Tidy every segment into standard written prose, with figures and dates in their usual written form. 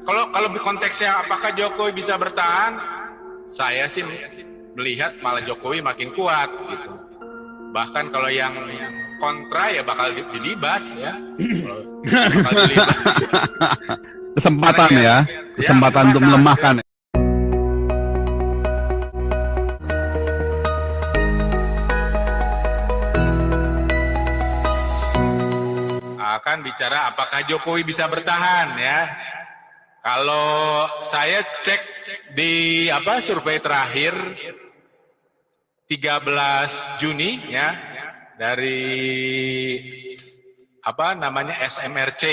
kalau konteksnya apakah Jokowi bisa bertahan, saya sih melihat malah Jokowi makin kuat gitu. Bahkan kalau yang kontra ya bakal dilibas ya. Bakal dilibas. Kesempatan ya, kesempatan untuk melemahkan. Akan bicara apakah Jokowi bisa bertahan ya. Kalau saya cek di survei terakhir 13 Juni ya dari SMRC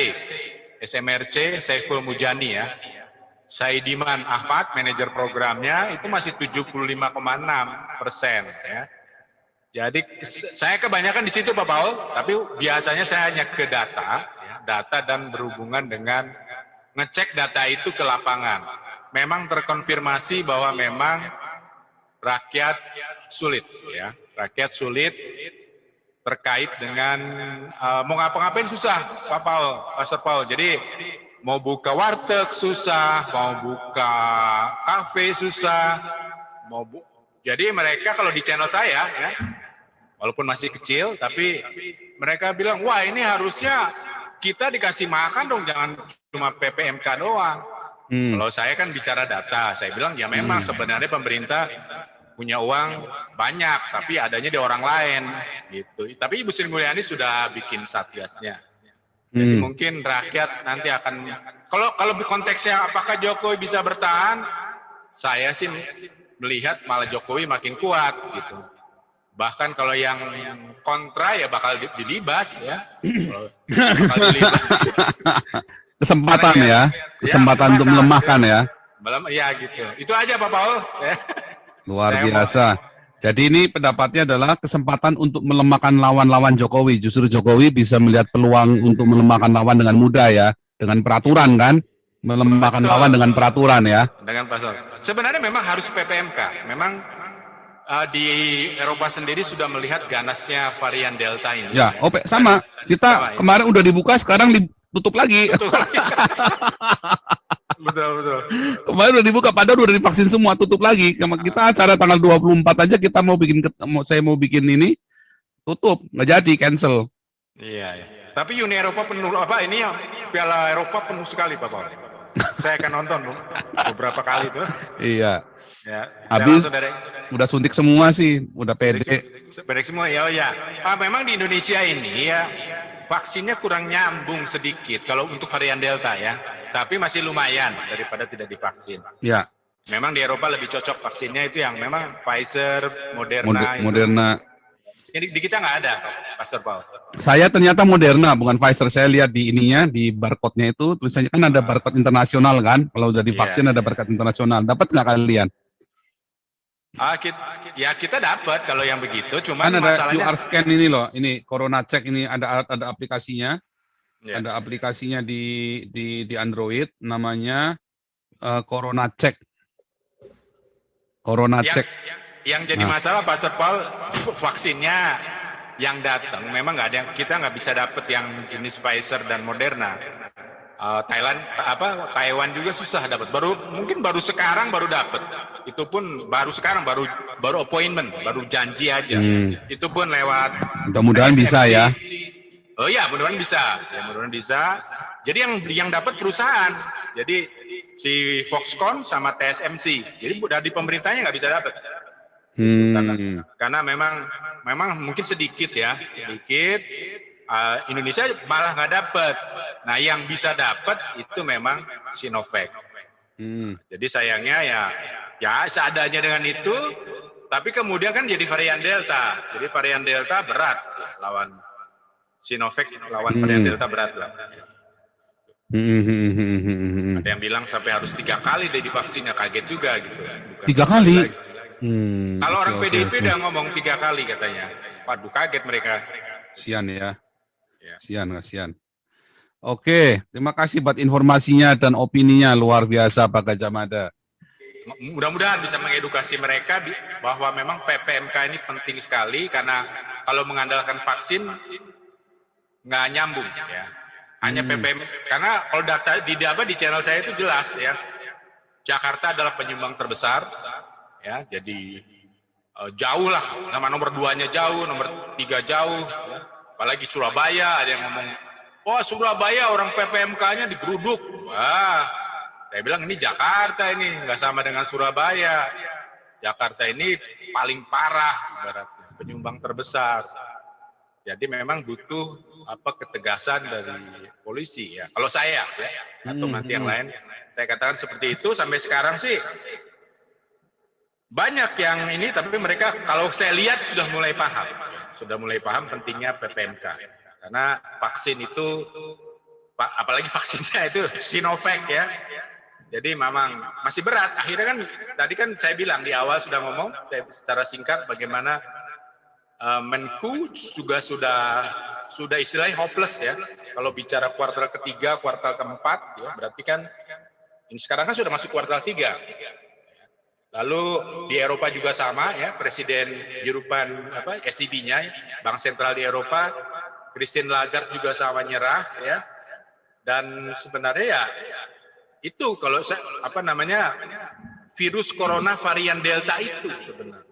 Saiful Mujani ya. Saidiman Ahmad, manajer programnya itu masih 75,6% ya. Jadi saya kebanyakan di situ Pak Paul, tapi biasanya saya hanya ke data, ya, data dan berhubungan dengan ngecek data itu ke lapangan. Memang terkonfirmasi bahwa memang rakyat sulit, ya, rakyat sulit terkait dengan mau ngapa-ngapain susah, Pak Paul, Pastor Paul. Jadi mau buka warteg susah, mau buka kafe susah, jadi mereka kalau di channel saya, ya, walaupun masih kecil, tapi mereka bilang, wah ini harusnya kita dikasih makan dong, jangan cuma PPMK doang. Kalau saya kan bicara data, saya bilang ya memang sebenarnya pemerintah punya uang banyak, tapi adanya di orang lain, gitu. Tapi Ibu Sri Mulyani sudah bikin satgasnya. Jadi mungkin rakyat nanti akan, kalau konteksnya apakah Jokowi bisa bertahan, saya sih melihat malah Jokowi makin kuat gitu. Bahkan kalau yang kontra ya bakal dilibas ya. Bakal dilibas. Kesempatan ya, kesempatan untuk melemahkan ya. Ya gitu. Itu aja Pak Paul. Luar biasa. Jadi ini pendapatnya adalah kesempatan untuk melemahkan lawan-lawan Jokowi. Justru Jokowi bisa melihat peluang untuk melemahkan lawan dengan mudah ya, dengan peraturan kan, melemahkan lawan dengan peraturan ya. Dengan pasal. Sebenarnya memang harus PPMK. Memang di Eropa sendiri sudah melihat ganasnya varian Delta ini. Ya, sama. Kita kemarin udah dibuka, sekarang ditutup lagi. Betul. Kemarin udah dibuka, padahal udah divaksin semua, tutup lagi. Kita acara tanggal 24 aja kita saya mau bikin ini, tutup, nggak jadi, cancel. Iya. Tapi Uni Eropa penuh, Piala Eropa penuh sekali Pak Paul. Saya akan nonton beberapa kali tuh. Iya. Ya, habis udah suntik semua sih, udah pede. Semua ya. Memang di Indonesia ini ya vaksinnya kurang nyambung sedikit kalau untuk varian Delta ya. Tapi masih lumayan daripada tidak divaksin. Ya. Memang di Eropa lebih cocok vaksinnya itu yang memang Pfizer, Moderna. Moderna. Jadi di kita nggak ada, Pastor Paul. Saya ternyata Moderna, bukan Pfizer. Saya lihat di ininya, di barcode-nya itu tulisannya kan ada barcode internasional kan. Kalau udah divaksin ada barcode internasional. Dapat nggak kalian? Kita dapat kalau yang begitu. Cuman kan ada masalahnya QR scan ini loh. Ini Corona Check ini ada aplikasinya. Ya. Ada aplikasinya di Android, namanya Corona Check. Corona Check. Yang jadi masalah Pastor Paul, vaksinnya yang datang memang nggak ada, kita nggak bisa dapat yang jenis Pfizer dan Moderna. Taiwan juga susah dapat. Mungkin baru sekarang baru dapat. Itu pun baru sekarang, baru appointment, baru janji aja. Itu pun lewat. Mudah-mudahan bisa ya. Oh ya, mudah-mudahan bisa. Jadi yang dapat perusahaan. Jadi si Foxconn sama TSMC. Jadi dari pemerintahnya nggak bisa dapat. Karena memang mungkin sedikit. Indonesia malah nggak dapat. Nah, yang bisa dapat itu memang Sinovac. Jadi sayangnya ya seadanya dengan itu. Tapi kemudian kan jadi varian Delta. Jadi varian Delta berat ya, lawan Sinovac, lawan varian Delta berat lah. Ada yang bilang sampai harus 3 kali deh divaksinnya, kaget juga gitu. 3 kali? Kalau orang PDIP udah ngomong 3 kali katanya. Waduh, kaget mereka. Kasian ya. Kasian. Oke, terima kasih buat informasinya dan opininya, luar biasa Pak Gajah Mada. Mudah-mudahan bisa mengedukasi mereka bahwa memang PPMK ini penting sekali, karena kalau mengandalkan vaksin nggak nyambung ya. Hanya PPM, karena kalau data di channel saya itu jelas ya, Jakarta adalah penyumbang terbesar, ya, jadi jauh lah, nomor 2-nya jauh, nomor 3 jauh, ya. Apalagi Surabaya, ada yang ngomong, wah Surabaya orang PPMK-nya digeruduk. Wah, saya bilang ini Jakarta ini, nggak sama dengan Surabaya. Jakarta ini paling parah, ibaratnya, penyumbang terbesar. Jadi memang butuh ketegasan dari polisi ya. Kalau saya ya, atau nanti yang lain, saya katakan seperti itu. Sampai sekarang sih banyak yang ini, tapi mereka kalau saya lihat sudah mulai paham pentingnya PPMK. Karena vaksin itu, apalagi vaksinnya itu Sinovac ya. Jadi memang masih berat. Akhirnya kan tadi kan saya bilang di awal sudah ngomong secara singkat bagaimana Menku juga sudah istilahnya hopeless ya. Kalau bicara kuartal ketiga, kuartal keempat, ya, berarti kan ini sekarang kan sudah masuk kuartal 3. Lalu di Eropa juga sama ya, Presiden European ECB-nya, Bank Sentral di Eropa, Christine Lagarde juga sama nyerah ya. Dan sebenarnya ya itu kalau virus corona varian Delta itu sebenarnya.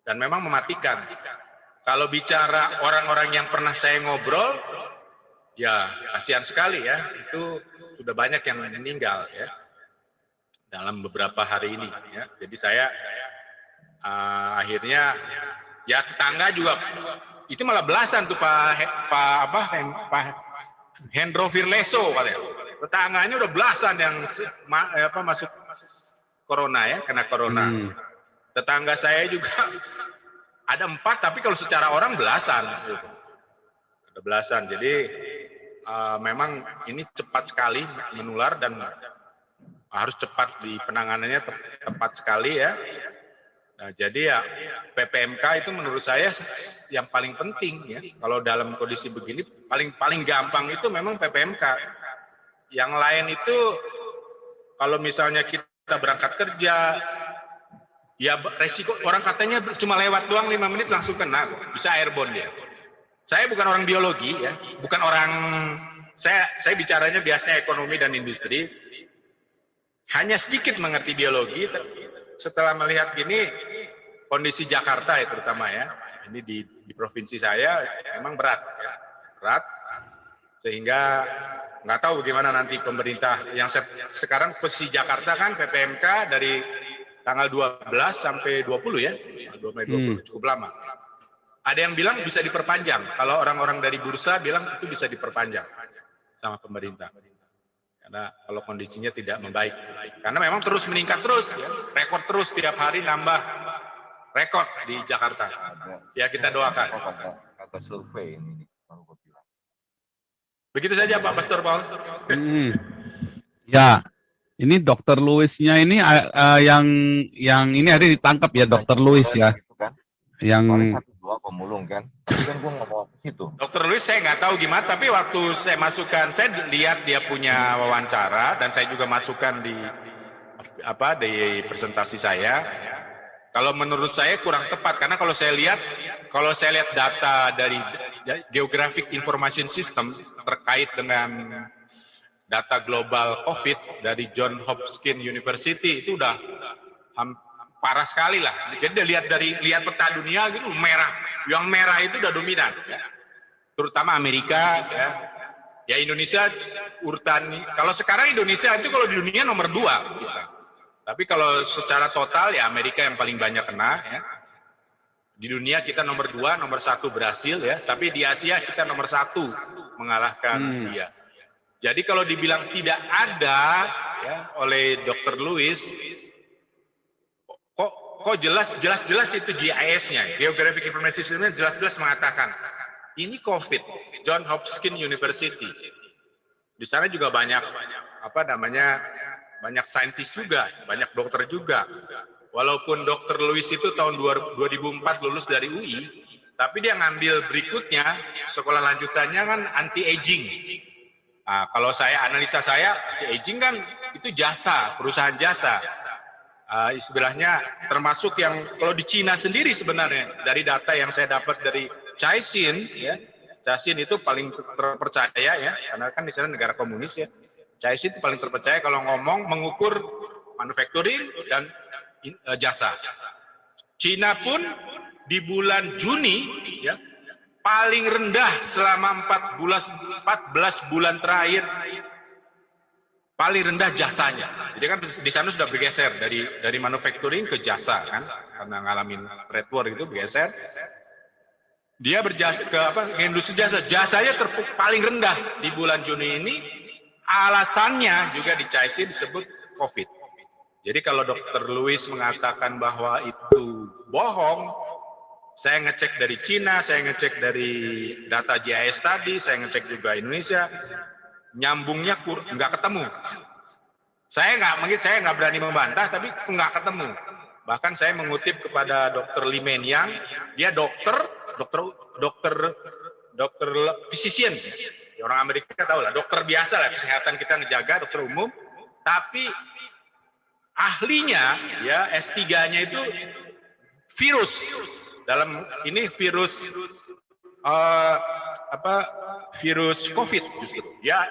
Dan memang mematikan. Kalau bicara orang-orang yang pernah saya ngobrol, ya kasihan sekali ya, itu sudah banyak yang meninggal ya dalam beberapa hari ini ya. Jadi saya akhirnya ya tetangga juga itu malah belasan tuh Pak Hendro Virleso katanya. Tetangganya udah belasan yang masuk corona ya, kena corona. Tetangga saya juga ada 4, tapi kalau secara orang belasan. Ada belasan. Jadi memang ini cepat sekali menular dan harus cepat di penanganannya, tepat sekali ya. Nah, jadi ya PPMK itu menurut saya yang paling penting ya. Kalau dalam kondisi begini paling gampang itu memang PPMK. Yang lain itu kalau misalnya kita berangkat kerja, ya resiko orang katanya cuma lewat doang 5 menit langsung kena, bisa airborne dia. Saya bukan orang biologi ya, bukan orang saya bicaranya biasanya ekonomi dan industri. Hanya sedikit mengerti biologi. Setelah melihat gini kondisi Jakarta ya terutama ya, ini di provinsi saya memang berat ya. Berat sehingga nggak tahu bagaimana nanti pemerintah yang sekarang posisi Jakarta kan PPMK dari tanggal 12 sampai 20 ya, 2 Mei 20 cukup lama. Ada yang bilang bisa diperpanjang, kalau orang-orang dari bursa bilang itu bisa diperpanjang sama pemerintah. Karena kalau kondisinya tidak membaik. Karena memang terus meningkat terus, ya. Rekor terus tiap hari nambah rekor di Jakarta. Ya kita doakan. Kata survei ini. Begitu saja Pak Pastor Paul. Ya. Ini Dokter Louis-nya ini yang ini ada ditangkap ya Dokter Louis ya. Gitu kan? Yang 1-2 pemulung kan. Tapi kan gue nggak mau ke situ. Dokter Louis saya nggak tahu gimana, tapi waktu saya masukkan, saya lihat dia punya wawancara dan saya juga masukkan di presentasi saya. Kalau menurut saya kurang tepat karena kalau saya lihat data dari Geographic Information System terkait dengan data global COVID dari Johns Hopkins University itu udah parah sekali lah. Jadi lihat peta dunia gitu merah, yang merah itu udah dominan, ya. Terutama Amerika, ya. Ya Indonesia urutan. Kalau sekarang Indonesia itu kalau di dunia nomor 2 kita. Tapi kalau secara total ya Amerika yang paling banyak kena, ya. Di dunia kita nomor 2, nomor 1 Brasil ya. Tapi di Asia kita nomor 1 mengalahkan dia. Jadi kalau dibilang tidak ada ya, oleh Dr. Louis, kok jelas itu GIS-nya, Geographic Information System jelas-jelas mengatakan ini COVID, Johns Hopkins University. Di sana juga banyak banyak saintis juga, banyak dokter juga. Walaupun Dr. Louis itu tahun 2004 lulus dari UI, tapi dia ngambil berikutnya sekolah lanjutannya kan anti-aging. Nah, kalau analisa saya, aging kan itu jasa, perusahaan jasa. Istilahnya termasuk yang kalau di Cina sendiri sebenarnya dari data yang saya dapat dari Caixin, ya, Caixin itu paling terpercaya ya, karena kan di sana negara komunis ya. Caixin itu paling terpercaya kalau ngomong mengukur manufacturing dan jasa. Cina pun di bulan Juni ya paling rendah selama 14 bulan terakhir, paling rendah jasanya. Jadi kan di sana sudah bergeser dari manufacturing ke jasa kan, karena ngalamin trade war itu bergeser. Dia berjasa ke industri jasa. Jasanya paling rendah di bulan Juni ini. Alasannya juga di Caixin disebut COVID. Jadi kalau Dr. Louis mengatakan bahwa itu bohong, saya ngecek dari Cina, saya ngecek dari data GIS tadi, saya ngecek juga Indonesia, nyambungnya nggak ketemu. Saya nggak berani membantah, tapi nggak ketemu. Bahkan saya mengutip kepada Dr. Li Menyang, dia dokter physician. Orang Amerika tahu lah, dokter biasa lah, kesehatan kita ngejaga, dokter umum. Tapi ahlinya, ya S3-nya itu virus. Dalam ini virus virus COVID justru. Ya,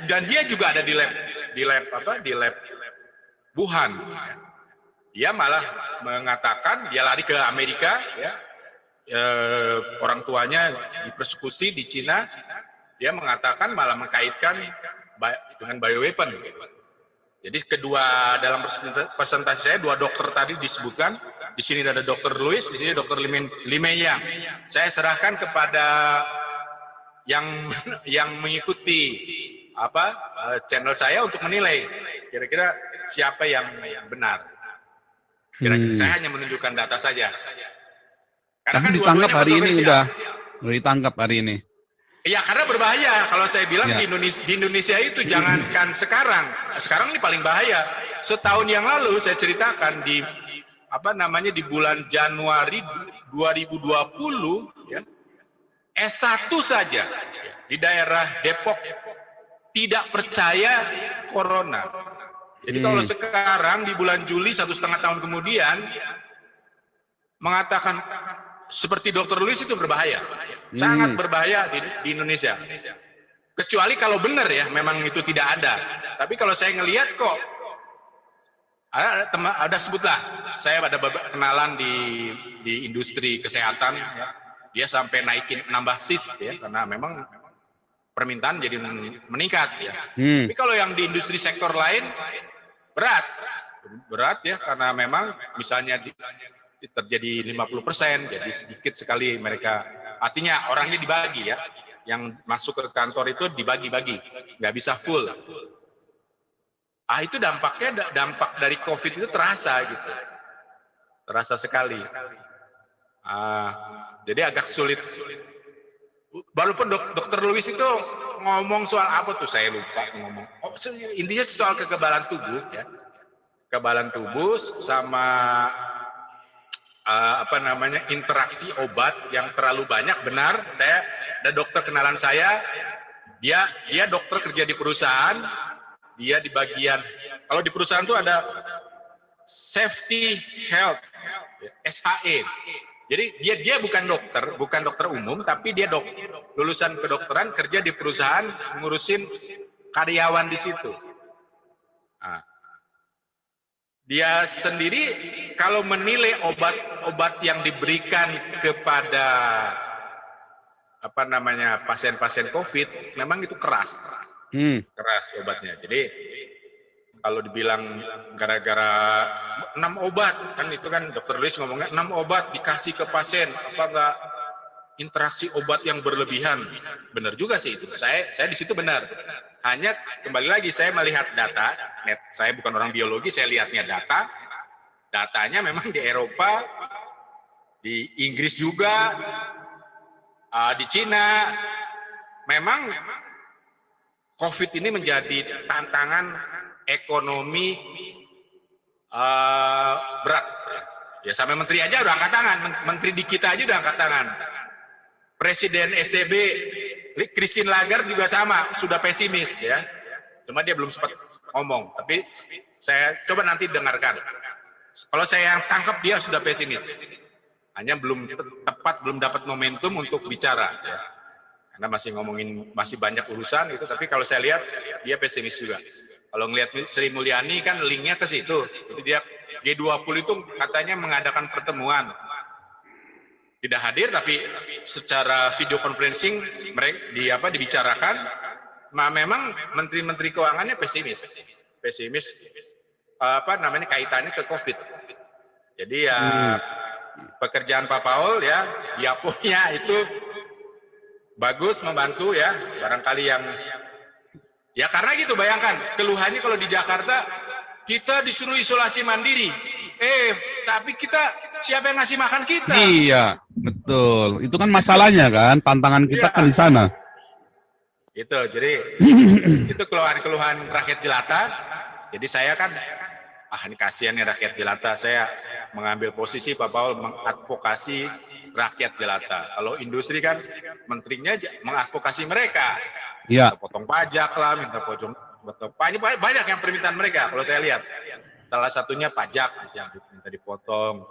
dan dia juga ada di lab Wuhan. Dia malah mengatakan dia lari ke Amerika, ya. Orang tuanya dipersekusi di Cina. Dia mengatakan malah mengkaitkan dengan bioweapon. Jadi kedua dalam presentasi saya dua dokter tadi disebutkan. Di sini ada Dr. Louis, di sini Dr. Li Menyang. Saya serahkan kepada yang mengikuti channel saya untuk menilai kira-kira siapa yang benar. Kira-kira saya hanya menunjukkan data saja. Karena tapi kan ditangkap hari ini udah ditangkap hari ini. Iya, karena berbahaya. Kalau saya bilang ya. di Indonesia itu jangankan sekarang ini paling bahaya. Setahun yang lalu saya ceritakan di bulan Januari 2020 ya, S1 saja di daerah Depok tidak percaya corona. Jadi kalau sekarang di bulan Juli 1,5 tahun kemudian mengatakan seperti Dr. Louis itu berbahaya, sangat berbahaya di Indonesia. Kecuali kalau benar ya, memang itu tidak ada. Tapi kalau saya ngelihat kok ada sebutlah, saya ada kenalan di industri kesehatan, ya. Dia sampai naikin nambah shift ya, karena memang permintaan jadi meningkat ya. Tapi kalau yang di industri sektor lain berat ya, karena memang misalnya terjadi 50%, jadi sedikit sekali mereka, artinya orangnya dibagi ya, yang masuk ke kantor itu dibagi-bagi, nggak bisa full. Itu dampak dari COVID itu terasa gitu, terasa sekali. Jadi agak sulit. Walaupun Dr. Louis itu ngomong soal apa tuh, saya lupa ngomong. Intinya soal kekebalan tubuh ya, kekebalan tubuh sama interaksi obat yang terlalu banyak. Benar, saya ada dokter kenalan saya, dia dokter kerja di perusahaan, dia di bagian, kalau di perusahaan itu ada safety health, SHE. Jadi dia bukan dokter umum, tapi dia lulusan kedokteran, kerja di perusahaan ngurusin karyawan di situ. Dia sendiri kalau menilai obat yang diberikan kepada pasien-pasien COVID, memang itu keras obatnya. Jadi kalau dibilang gara-gara 6 obat, kan itu kan Dr. Louis ngomongnya 6 obat dikasih ke pasien, apa enggak interaksi obat yang berlebihan. Benar juga sih itu. Saya di situ benar. Hanya kembali lagi saya melihat data, saya bukan orang biologi, saya lihatnya datanya memang di Eropa, di Inggris juga, di Cina, memang COVID ini menjadi tantangan ekonomi berat. Ya sampai menteri aja udah angkat tangan, menteri di kita aja udah angkat tangan. Presiden ECB Christine Lagarde juga sama, sudah pesimis ya. Cuma dia belum sempat ngomong, tapi saya coba nanti dengarkan. Kalau saya yang tangkap dia sudah pesimis. Hanya belum tepat, belum dapat momentum untuk bicara ya. Karena masih banyak urusan itu, tapi kalau saya lihat dia pesimis juga. Kalau ngelihat Sri Mulyani kan linknya ke situ. Jadi dia G20 itu katanya mengadakan pertemuan. Tidak hadir tapi secara video conferencing mereka dibicarakan. Memang menteri-menteri keuangannya pesimis kaitannya ke COVID. Jadi ya pekerjaan Pak Paul ya diaponya itu bagus, membantu ya, barangkali yang ya karena gitu, bayangkan keluhannya kalau di Jakarta kita disuruh isolasi mandiri, tapi kita siapa yang ngasih makan kita? Iya, betul. Itu kan masalahnya kan, tantangan kita kan di sana. Itu, jadi itu keluhan-keluhan rakyat jelata. Jadi saya kan, ini kasihan ya rakyat jelata. Saya mengambil posisi Pak Paul mengadvokasi rakyat jelata. Kalau industri kan menterinya mengadvokasi mereka. Iya. Minta potong pajak lah, minta potong banyak yang permintaan mereka. Kalau saya lihat, salah satunya pajak yang minta dipotong,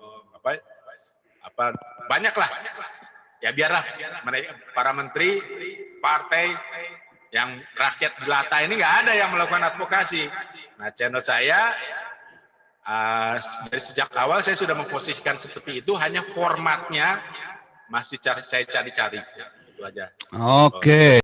banyak lah. Ya biarlah mereka, para menteri, partai yang rakyat jelata ini nggak ada yang melakukan advokasi. Nah, channel saya dari sejak awal saya sudah memposisikan seperti itu, hanya formatnya masih saya cari-cari. Itu aja. Oke.